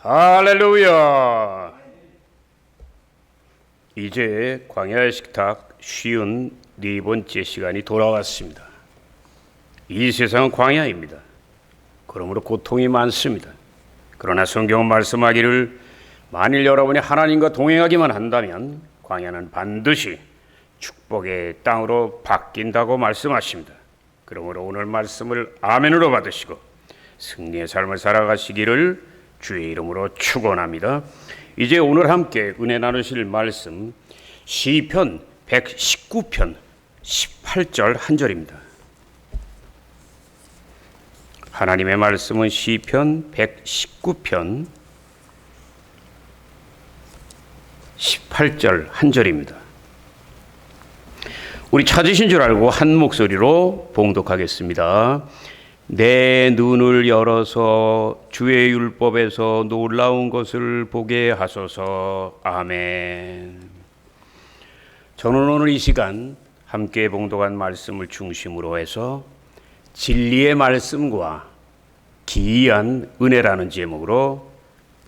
할렐루야. 이제 광야의 식탁 54번째 시간이 돌아왔습니다. 이 세상은 광야입니다. 그러므로 고통이 많습니다. 그러나 성경은 말씀하기를 만일 여러분이 하나님과 동행하기만 한다면 광야는 반드시 축복의 땅으로 바뀐다고 말씀하십니다. 그러므로 오늘 말씀을 아멘으로 받으시고 승리의 삶을 살아가시기를 주의 이름으로 축원합니다. 이제 오늘 함께 은혜 나누실 말씀 시편 119편 18절 한 절입니다. 하나님의 말씀은 시편 119편 18절 한 절입니다. 우리 찾으신 줄 알고 한 목소리로 봉독하겠습니다. 내 눈을 열어서 주의 율법에서 놀라운 것을 보게 하소서. 아멘. 저는 오늘 이 시간 함께 봉독한 말씀을 중심으로 해서 진리의 말씀과 기이한 은혜라는 제목으로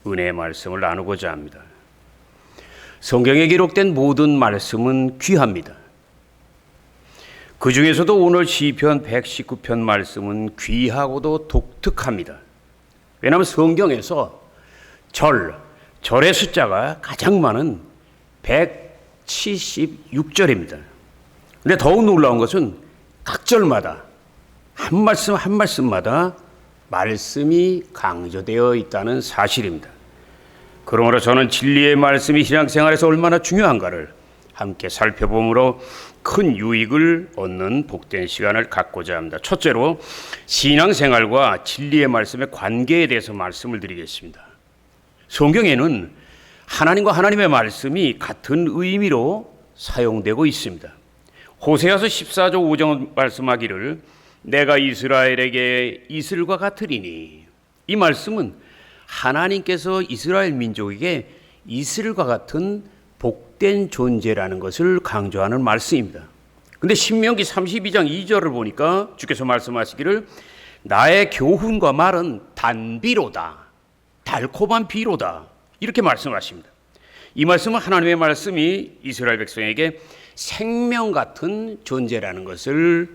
은혜의 말씀을 나누고자 합니다. 성경에 기록된 모든 말씀은 귀합니다. 그 중에서도 오늘 시편 119편 말씀은 귀하고도 독특합니다. 왜냐하면 성경에서 절의 숫자가 가장 많은 176절입니다. 근데 더욱 놀라운 것은 각 절마다 한 말씀 한 말씀마다 말씀이 강조되어 있다는 사실입니다. 그러므로 저는 진리의 말씀이 신앙생활에서 얼마나 중요한가를 함께 살펴보므로 큰 유익을 얻는 복된 시간을 갖고자 합니다. 첫째로 신앙생활과 진리의 말씀의 관계에 대해서 말씀을 드리겠습니다. 성경에는 하나님과 하나님의 말씀이 같은 의미로 사용되고 있습니다. 호세아서 14조 5절 말씀하기를 내가 이스라엘에게 이슬과 같으리니, 이 말씀은 하나님께서 이스라엘 민족에게 이슬과 같은 복된 존재라는 것을 강조하는 말씀입니다. 근데 신명기 32장 2절을 보니까 주께서 말씀하시기를 나의 교훈과 말은 단비로다, 달콤한 비로다, 이렇게 말씀하십니다. 이 말씀은 하나님의 말씀이 이스라엘 백성에게 생명 같은 존재라는 것을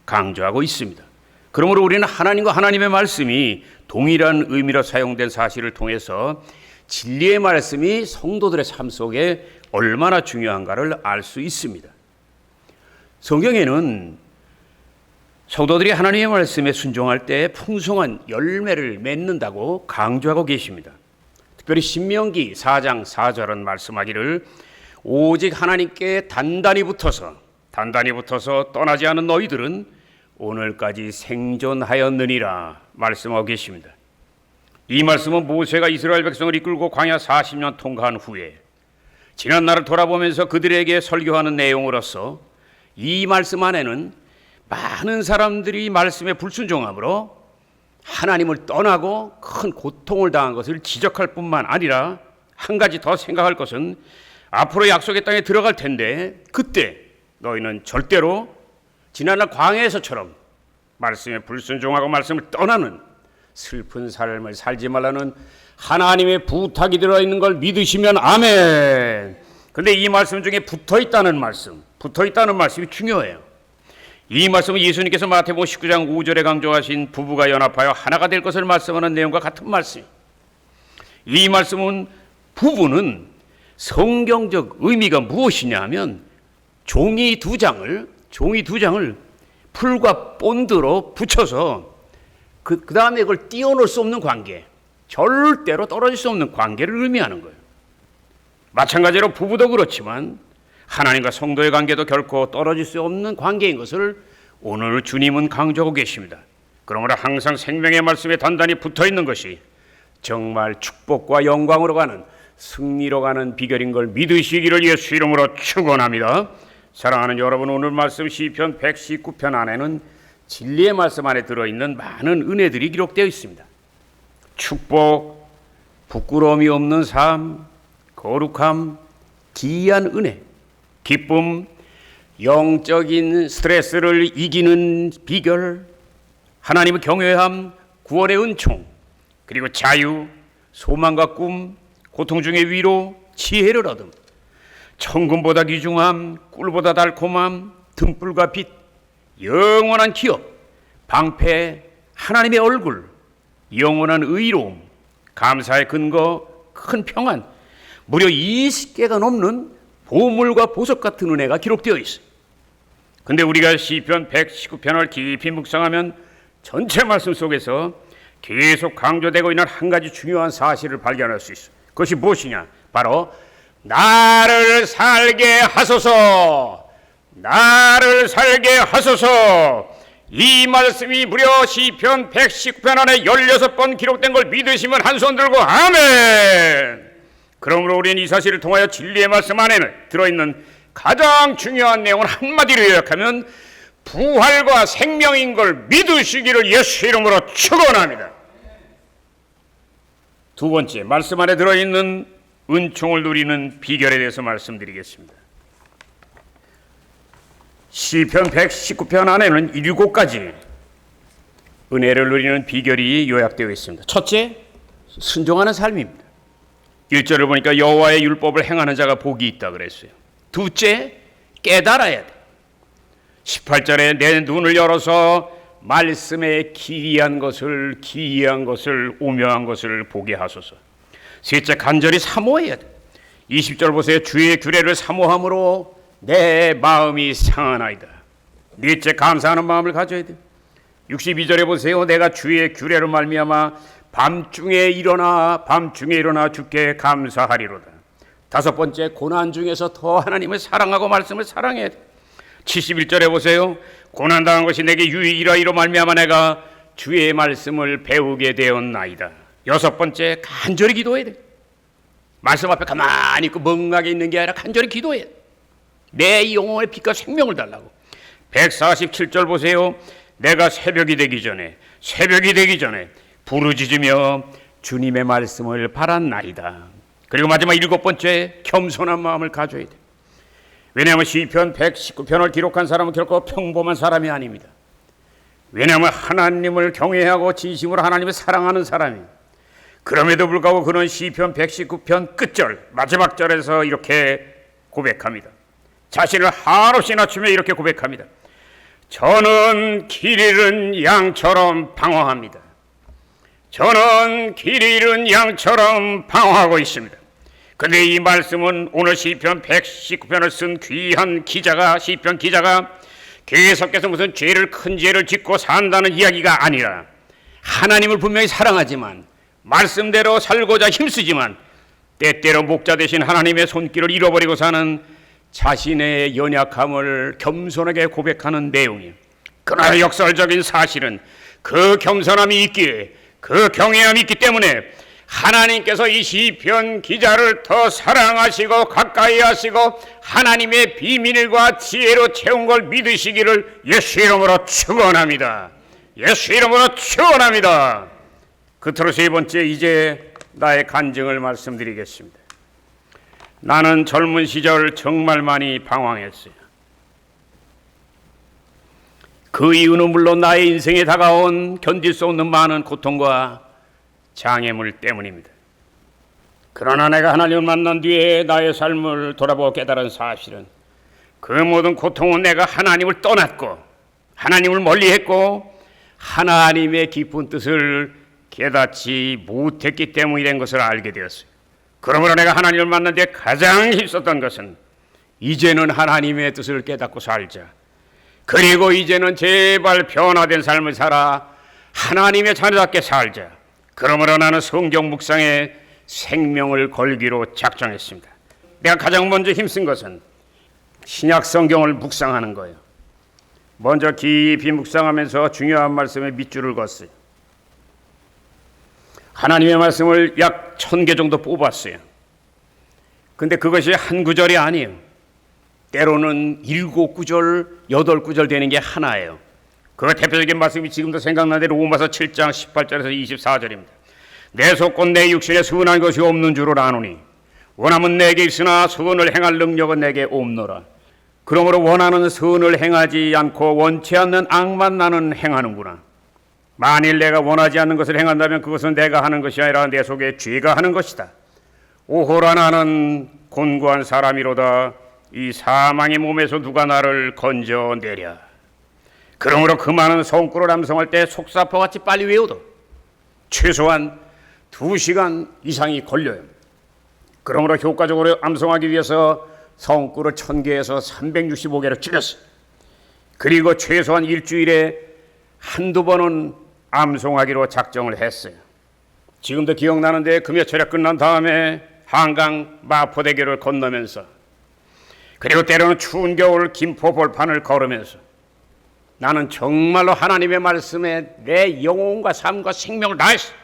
강조하고 있습니다. 그러므로 우리는 하나님과 하나님의 말씀이 동일한 의미로 사용된 사실을 통해서 진리의 말씀이 성도들의 삶 속에 얼마나 중요한가를 알 수 있습니다. 성경에는 성도들이 하나님의 말씀에 순종할 때 풍성한 열매를 맺는다고 강조하고 계십니다. 특별히 신명기 4장 4절은 말씀하기를 오직 하나님께 단단히 붙어서 떠나지 않은 너희들은 오늘까지 생존하였느니라 말씀하고 계십니다. 이 말씀은 모세가 이스라엘 백성을 이끌고 광야 40년 통과한 후에 지난 날을 돌아보면서 그들에게 설교하는 내용으로서 이 말씀 안에는 많은 사람들이 말씀에 불순종함으로 하나님을 떠나고 큰 고통을 당한 것을 지적할 뿐만 아니라 한 가지 더 생각할 것은 앞으로 약속의 땅에 들어갈 텐데 그때 너희는 절대로 지난날 광야에서처럼 말씀에 불순종하고 말씀을 떠나는 슬픈 삶을 살지 말라는 하나님의 부탁이 들어있는 걸 믿으시면 아멘. 그런데 이 말씀 중에 붙어있다는 말씀이 중요해요. 이 말씀은 예수님께서 마태복음 19장 5절에 강조하신 부부가 연합하여 하나가 될 것을 말씀하는 내용과 같은 말씀. 이 말씀은 부부는 성경적 의미가 무엇이냐 하면 종이 두 장을 풀과 본드로 붙여서 그 다음에 그걸 띄워놓을 수 없는 관계, 절대로 떨어질 수 없는 관계를 의미하는 거예요. 마찬가지로 부부도 그렇지만 하나님과 성도의 관계도 결코 떨어질 수 없는 관계인 것을 오늘 주님은 강조하고 계십니다. 그러므로 항상 생명의 말씀에 단단히 붙어있는 것이 정말 축복과 영광으로 가는, 승리로 가는 비결인 걸 믿으시기를 예수 이름으로 축원합니다. 사랑하는 여러분, 오늘 말씀 시편 119편 안에는 진리의 말씀 안에 들어있는 많은 은혜들이 기록되어 있습니다. 축복, 부끄러움이 없는 삶, 거룩함, 기이한 은혜, 기쁨, 영적인 스트레스를 이기는 비결, 하나님의 경외함, 구원의 은총, 그리고 자유, 소망과 꿈, 고통 중의 위로, 지혜를 얻음. 천금보다 귀중함, 꿀보다 달콤함, 등불과 빛, 영원한 기업, 방패, 하나님의 얼굴, 영원한 의로움, 감사의 근거, 큰 평안, 무려 20개가 넘는 보물과 보석 같은 은혜가 기록되어 있어요. 근데 우리가 시편 119편을 깊이 묵상하면 전체 말씀 속에서 계속 강조되고 있는 한 가지 중요한 사실을 발견할 수 있어요. 그것이 무엇이냐? 바로 나를 살게 하소서, 나를 살게 하소서. 이 말씀이 무려 시편 119편 안에 16번 기록된 걸 믿으시면 한 손 들고 아멘. 그러므로 우리는 이 사실을 통하여 진리의 말씀 안에 들어있는 가장 중요한 내용을 한마디로 요약하면 부활과 생명인 걸 믿으시기를 예수 이름으로 축원합니다. 두 번째, 말씀 안에 들어있는 은총을 누리는 비결에 대해서 말씀드리겠습니다. 시편 119편 안에는 7가지 은혜를 누리는 비결이 요약되어 있습니다. 첫째, 순종하는 삶입니다. 1절을 보니까 여호와의 율법을 행하는 자가 복이 있다 그랬어요. 둘째, 깨달아야 돼. 18절에 내 눈을 열어서 말씀에 기이한 것을 오묘한 것을 보게 하소서. 셋째, 간절히 사모해야 돼. 20절 보세요. 주의 규례를 사모함으로 내 마음이 상하나이다. 넷째, 감사하는 마음을 가져야 돼. 62절에 보세요. 내가 주의 규례로 말미암아 밤중에 일어나 주께 감사하리로다. 다섯 번째, 고난 중에서 더 하나님을 사랑하고 말씀을 사랑해야 돼. 71절에 보세요. 고난당한 것이 내게 유익이라 말미암아 내가 주의 말씀을 배우게 되었나이다. 여섯 번째, 간절히 기도해야 돼. 말씀 앞에 가만히 있고 멍하게 있는 게 아니라 간절히 기도해야 돼. 내 영혼의 빛과 생명을 달라고. 147절 보세요. 내가 새벽이 되기 전에 부르짖으며 주님의 말씀을 바랐나이다. 그리고 마지막 일곱 번째, 겸손한 마음을 가져야 돼. 왜냐하면 시편 119편을 기록한 사람은 결코 평범한 사람이 아닙니다. 왜냐하면 하나님을 경외하고 진심으로 하나님을 사랑하는 사람이에요. 그럼에도 불구하고 그는 시편 119편 끝절 마지막 절에서 이렇게 고백합니다. 자신을 한없이 낮추며 이렇게 고백합니다. 저는 길 잃은 양처럼 방황합니다. 저는 길 잃은 양처럼 방황하고 있습니다. 근데 이 말씀은 오늘 시편 119편을 쓴 귀한 기자가, 시편 기자가 계속해서 무슨 큰 죄를 짓고 산다는 이야기가 아니라 하나님을 분명히 사랑하지만 말씀대로 살고자 힘쓰지만 때때로 목자 되신 하나님의 손길을 잃어버리고 사는 자신의 연약함을 겸손하게 고백하는 내용이에요. 그러나 역설적인 사실은 그 겸손함이 있기에, 그 경외함이 있기 때문에 하나님께서 이 시편 기자를 더 사랑하시고 가까이 하시고 하나님의 비밀과 지혜로 채운 걸 믿으시기를 예수 이름으로 축원합니다. 예수 이름으로 축원합니다. 끝으로 세 번째, 이제 나의 간증을 말씀드리겠습니다. 나는 젊은 시절 정말 많이 방황했어요. 그 이유는 물론 나의 인생에 다가온 견딜 수 없는 많은 고통과 장애물 때문입니다. 그러나 내가 하나님을 만난 뒤에 나의 삶을 돌아보고 깨달은 사실은 그 모든 고통은 내가 하나님을 떠났고 하나님을 멀리했고 하나님의 깊은 뜻을 깨닫지 못했기 때문이 된 것을 알게 되었어요. 그러므로 내가 하나님을 만난 뒤에 가장 힘썼던 것은 이제는 하나님의 뜻을 깨닫고 살자. 그리고 이제는 제발 변화된 삶을 살아 하나님의 자녀답게 살자. 그러므로 나는 성경 묵상에 생명을 걸기로 작정했습니다. 내가 가장 먼저 힘쓴 것은 신약 성경을 묵상하는 거예요. 먼저 깊이 묵상하면서 중요한 말씀에 밑줄을 걷어요. 하나님의 말씀을 약 1000개 정도 뽑았어요. 근데 그것이 한 구절이 아니에요. 때로는 7구절, 8구절 되는 게 하나예요. 그 대표적인 말씀이 지금도 생각나는 로마서 7장 18절에서 24절입니다. 내 속곧 내 육신에 선한 것이 없는 줄을 아노니 원함은 내게 있으나 선을 행할 능력은 내게 없노라. 그러므로 원하는 선을 행하지 않고 원치 않는 악만 나는 행하는구나. 만일 내가 원하지 않는 것을 행한다면 그것은 내가 하는 것이 아니라 내 속에 죄가 하는 것이다. 오호라 나는 곤고한 사람이로다. 이 사망의 몸에서 누가 나를 건져내랴. 그러므로 그 많은 성구를 암송할 때 속사포같이 빨리 외우도 최소한 2시간 이상이 걸려요. 그러므로 효과적으로 암송하기 위해서 성구를 1000개에서 365개로 줄였어요. 그리고 최소한 일주일에 한두 번은 암송하기로 작정을 했어요. 지금도 기억나는데 그 몇철이 끝난 다음에 한강 마포대교를 건너면서 그리고 때로는 추운 겨울 김포 벌판을 걸으면서 나는 정말로 하나님의 말씀에 내 영혼과 삶과 생명을 다했어요.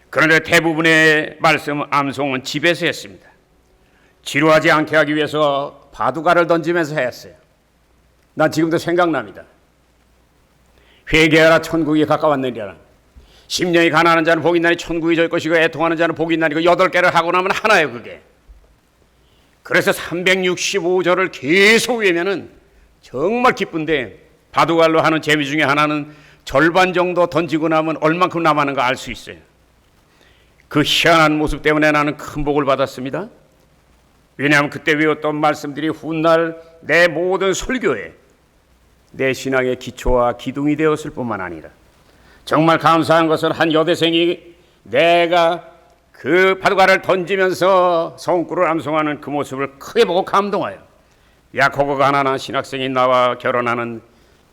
그런데 대부분의 말씀 암송은 집에서 했습니다. 지루하지 않게 하기 위해서 바둑알을 던지면서 했어요. 난 지금도 생각납니다. 회개하라 천국이 가까웠느니라. 10년이 가난한 자는 복이 있나니 천국이 저희 것이고 애통하는 자는 복이 있나니 그 8개를 하고 나면 하나예요 그게. 그래서 365절을 계속 외우면은 정말 기쁜데 바둑알로 하는 재미 중에 하나는 절반 정도 던지고 나면 얼만큼 남았는가 알 수 있어요. 그 희한한 모습 때문에 나는 큰 복을 받았습니다. 왜냐하면 그때 외웠던 말씀들이 훗날 내 모든 설교에 내 신앙의 기초와 기둥이 되었을 뿐만 아니라 정말 감사한 것은 한 여대생이 내가 그 바둑알을 던지면서 성구를 암송하는 그 모습을 크게 보고 감동하여 야코보가 가난한 신학생이 나와 결혼하는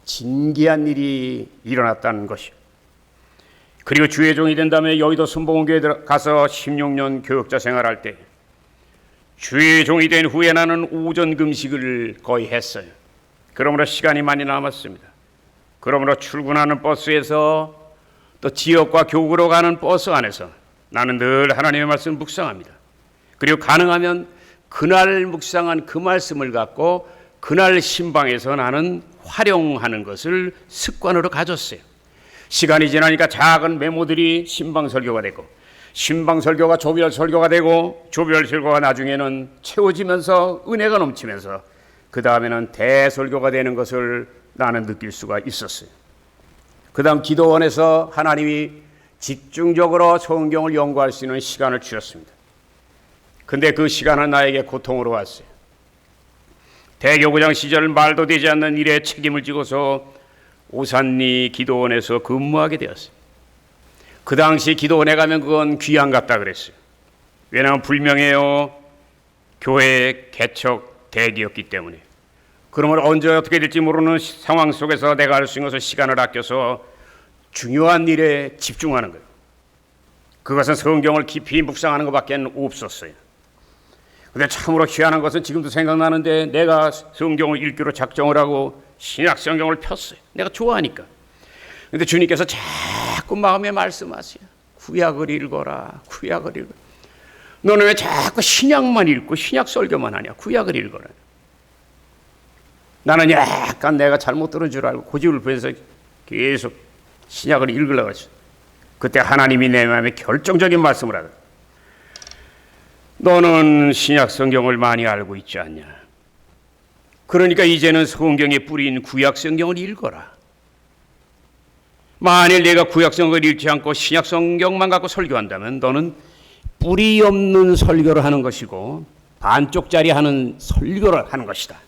진기한 일이 일어났다는 것이요. 그리고 주의 종이 된 다음에 여의도 순복음교회에 가서 16년 교역자 생활할 때 주의 종이 된 후에 나는 오전 금식을 거의 했어요. 그러므로 시간이 많이 남았습니다. 그러므로 출근하는 버스에서 또 지역과 교구로 가는 버스 안에서 나는 늘 하나님의 말씀을 묵상합니다. 그리고 가능하면 그날 묵상한 그 말씀을 갖고 그날 신방에서 나는 활용하는 것을 습관으로 가졌어요. 시간이 지나니까 작은 메모들이 신방 설교가 되고 신방 설교가 조별 설교가 되고 조별 설교가 나중에는 채워지면서 은혜가 넘치면서 그 다음에는 대설교가 되는 것을 나는 느낄 수가 있었어요. 그 다음 기도원에서 하나님이 집중적으로 성경을 연구할 수 있는 시간을 주셨습니다. 근데 그 시간은 나에게 고통으로 왔어요. 대교구장 시절 말도 되지 않는 일에 책임을 지고서 오산리 기도원에서 근무하게 되었어요. 그 당시 기도원에 가면 그건 귀양 같다 그랬어요. 왜냐하면 불명예요. 교회 개척 대기였기 때문에. 그러면 언제 어떻게 될지 모르는 상황 속에서 내가 할 수 있는 것을 시간을 아껴서 중요한 일에 집중하는 거예요. 그것은 성경을 깊이 묵상하는 것밖에 없었어요. 근데 참으로 희한한 것은 지금도 생각나는데 내가 성경을 읽기로 작정을 하고 신약 성경을 폈어요. 내가 좋아하니까. 근데 주님께서 자꾸 마음에 말씀하세요. 구약을 읽어라. 구약을 읽어라. 너는 왜 자꾸 신약만 읽고 신약 설교만 하냐. 구약을 읽어라. 나는 약간 내가 잘못 들은 줄 알고 고집을 부려서 계속 신약을 읽으려고 했어요. 그때 하나님이 내 마음에 결정적인 말씀을 하더라. 너는 신약 성경을 많이 알고 있지 않냐. 그러니까 이제는 성경에 뿌린 구약 성경을 읽어라. 만일 내가 구약 성경을 읽지 않고 신약 성경만 갖고 설교한다면 너는 뿌리 없는 설교를 하는 것이고 반쪽짜리 하는 설교를 하는 것이다.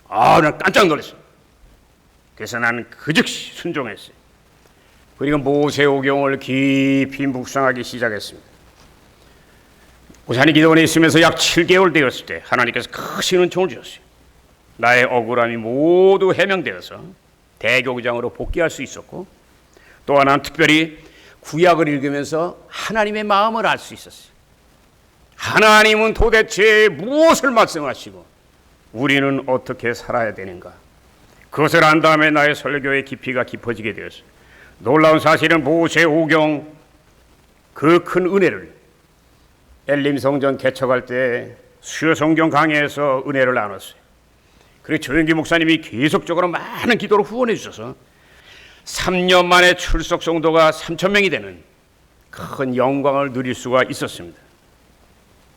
난 깜짝 놀랐어요. 그래서 나는 그 즉시 순종했어요. 그리고 모세오경을 깊이 묵상하기 시작했습니다. 오산리 기도원에 있으면서 약 7개월 되었을 때 하나님께서 크신 은총을 주셨어요. 나의 억울함이 모두 해명되어서 대교구장으로 복귀할 수 있었고 또 하나는 특별히 구약을 읽으면서 하나님의 마음을 알 수 있었어요. 하나님은 도대체 무엇을 말씀하시고 우리는 어떻게 살아야 되는가. 그것을 안 다음에 나의 설교의 깊이가 깊어지게 되었어요. 놀라운 사실은 모세오경 그 큰 은혜를 엘림성전 개척할 때 수요 성경 강해에서 은혜를 나눴어요. 그리고 조영기 목사님이 계속적으로 많은 기도를 후원해 주셔서 3년 만에 출석 성도가 3,000명이 되는 큰 영광을 누릴 수가 있었습니다.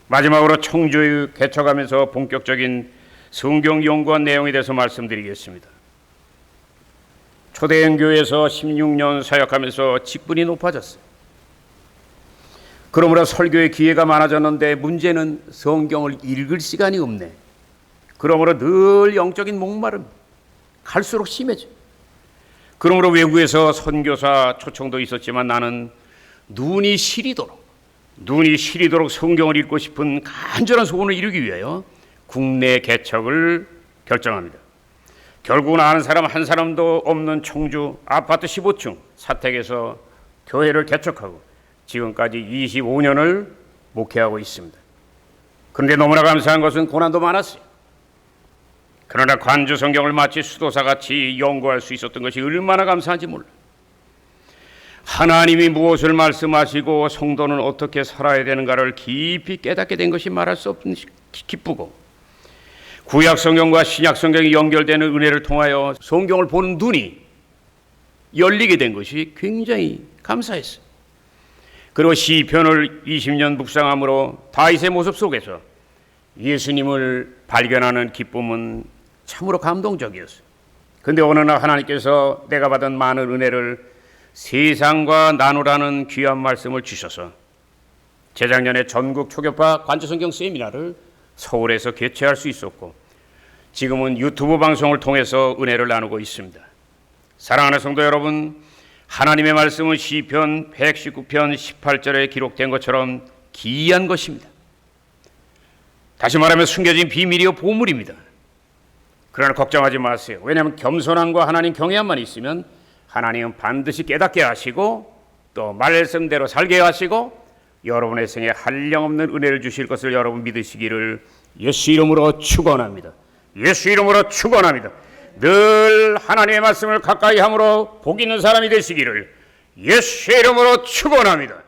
마지막으로 청주 개척하면서 본격적인 성경 연구한 내용에 대해서 말씀드리겠습니다. 초대형 교회에서 16년 사역하면서 직분이 높아졌어요. 그러므로 설교의 기회가 많아졌는데 문제는 성경을 읽을 시간이 없네. 그러므로 늘 영적인 목마름 갈수록 심해져. 그러므로 외국에서 선교사 초청도 있었지만 나는 눈이 시리도록 성경을 읽고 싶은 간절한 소원을 이루기 위하여 국내 개척을 결정합니다. 결국은 아는 사람 한 사람도 없는 청주 아파트 15층 사택에서 교회를 개척하고 지금까지 25년을 목회하고 있습니다. 그런데 너무나 감사한 것은 고난도 많았어요. 그러나 관주 성경을 마치 수도사같이 연구할 수 있었던 것이 얼마나 감사한지 몰라. 하나님이 무엇을 말씀하시고 성도는 어떻게 살아야 되는가를 깊이 깨닫게 된 것이 말할 수 없는 기쁘고, 구약 성경과 신약 성경이 연결되는 은혜를 통하여 성경을 보는 눈이 열리게 된 것이 굉장히 감사했어요. 그리고 시편을 20년 묵상함으로 다윗의 모습 속에서 예수님을 발견하는 기쁨은 참으로 감동적이었어요. 그런데 어느 날 하나님께서 내가 받은 많은 은혜를 세상과 나누라는 귀한 말씀을 주셔서 재작년에 전국 초교파 관주성경 세미나를 서울에서 개최할 수 있었고, 지금은 유튜브 방송을 통해서 은혜를 나누고 있습니다. 사랑하는 성도 여러분, 하나님의 말씀은 시편 119편 18절에 기록된 것처럼 기이한 것입니다. 다시 말하면 숨겨진 비밀이요 보물입니다. 그러나 걱정하지 마세요. 왜냐하면 겸손함과 하나님 경외함만 있으면 하나님은 반드시 깨닫게 하시고 또 말씀대로 살게 하시고 여러분의 생에 한량없는 은혜를 주실 것을 여러분 믿으시기를 예수 이름으로 축원합니다. 예수 이름으로 축원합니다. 늘 하나님의 말씀을 가까이 함으로 복 있는 사람이 되시기를 예수 이름으로 축원합니다.